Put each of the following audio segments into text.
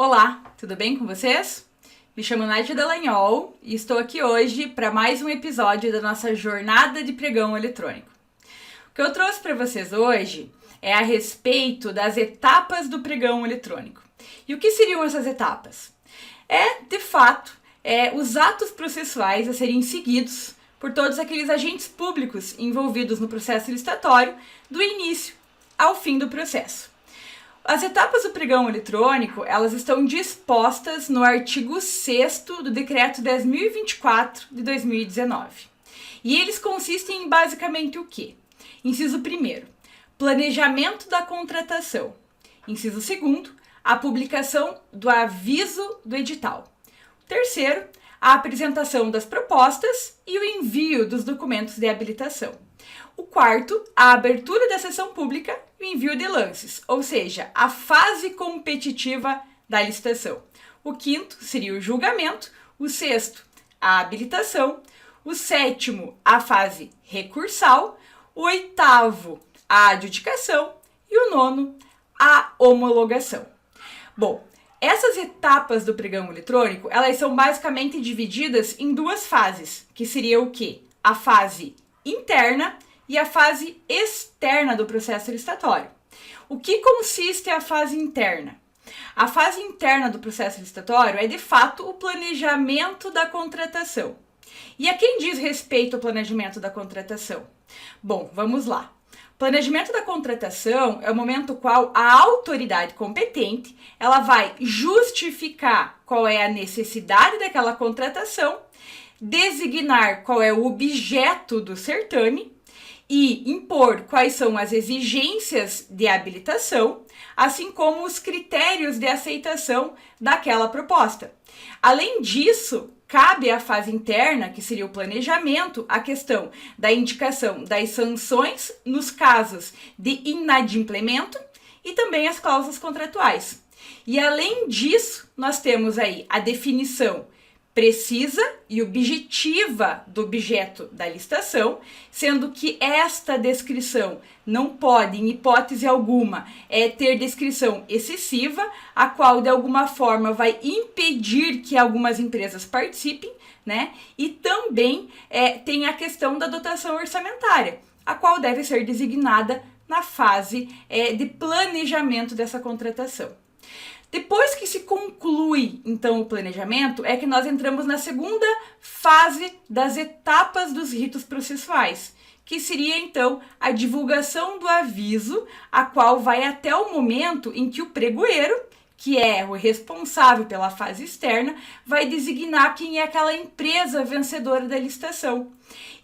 Olá, tudo bem com vocês? Me chamo Nádia Dallagnol e estou aqui hoje para mais um episódio da nossa jornada de pregão eletrônico. O que eu trouxe para vocês hoje é a respeito das etapas do pregão eletrônico. E o que seriam essas etapas? De fato, os atos processuais a serem seguidos por todos aqueles agentes públicos envolvidos no processo licitatório do início ao fim do processo. As etapas do pregão eletrônico, elas estão dispostas no artigo 6º do Decreto 10.024 de 2019. E eles consistem em basicamente o quê? Inciso 1º, planejamento da contratação. Inciso 2º, a publicação do aviso do edital. 3º, a apresentação das propostas e o envio dos documentos de habilitação. O 4º, a abertura da sessão pública e o envio de lances, ou seja, a fase competitiva da licitação. O 5º seria o julgamento, o 6º, a habilitação, o 7º, a fase recursal, o 8º, a adjudicação e o 9º, a homologação. Bom, essas etapas do pregão eletrônico, elas são basicamente divididas em duas fases, que seria o quê? A fase interna e a fase externa do processo licitatório. O que consiste a fase interna? A fase interna do processo licitatório é, de fato, o planejamento da contratação. E a quem diz respeito ao planejamento da contratação? Bom, vamos lá. Planejamento da contratação é o momento no qual a autoridade competente ela vai justificar qual é a necessidade daquela contratação, designar qual é o objeto do certame e impor quais são as exigências de habilitação, assim como os critérios de aceitação daquela proposta. Além disso, cabe à fase interna, que seria o planejamento, a questão da indicação das sanções nos casos de inadimplemento e também as cláusulas contratuais. E além disso, nós temos aí a definição precisa e objetiva do objeto da licitação, sendo que esta descrição não pode, em hipótese alguma, ter descrição excessiva, a qual de alguma forma vai impedir que algumas empresas participem, né? E também tem a questão da dotação orçamentária, a qual deve ser designada na fase de planejamento dessa contratação. Depois que se conclui, então, o planejamento, é que nós entramos na segunda fase das etapas dos ritos processuais, que seria, então, a divulgação do aviso, a qual vai até o momento em que o pregoeiro, que é o responsável pela fase externa, vai designar quem é aquela empresa vencedora da licitação.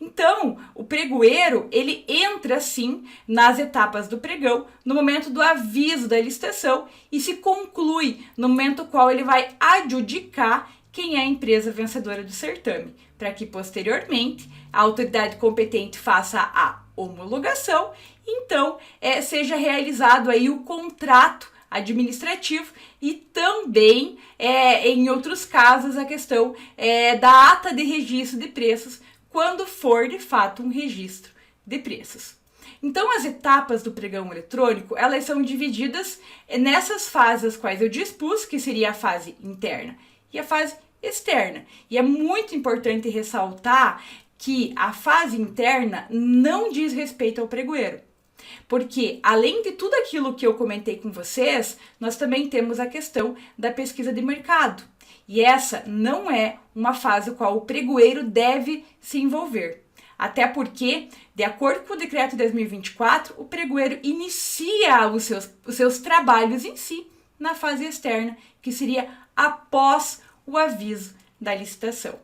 Então, o pregoeiro, ele entra, sim, nas etapas do pregão, no momento do aviso da licitação e se conclui no momento no qual ele vai adjudicar quem é a empresa vencedora do certame, para que, posteriormente, a autoridade competente faça a homologação, então, seja realizado aí o contrato administrativo e também, em outros casos, a questão da ata de registro de preços, quando for, de fato, um registro de preços. Então, as etapas do pregão eletrônico, elas são divididas nessas fases as quais eu dispus, que seria a fase interna e a fase externa. E é muito importante ressaltar que a fase interna não diz respeito ao pregoeiro. Porque, além de tudo aquilo que eu comentei com vocês, nós também temos a questão da pesquisa de mercado. E essa não é uma fase qual o pregoeiro deve se envolver. Até porque, de acordo com o Decreto 10.024, o pregoeiro inicia os seus trabalhos em si na fase externa, que seria após o aviso da licitação.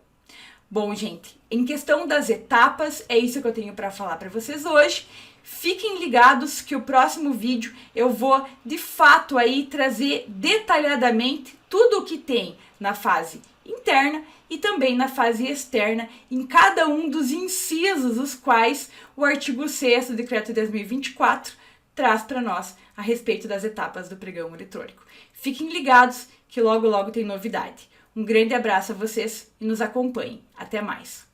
Bom, gente, em questão das etapas, é isso que eu tenho para falar para vocês hoje. Fiquem ligados que o próximo vídeo eu vou, de fato, aí trazer detalhadamente tudo o que tem na fase interna e também na fase externa, em cada um dos incisos, os quais o artigo 6º do Decreto 10.024 traz para nós a respeito das etapas do pregão eletrônico. Fiquem ligados que logo, logo tem novidade. Um grande abraço a vocês e nos acompanhem. Até mais!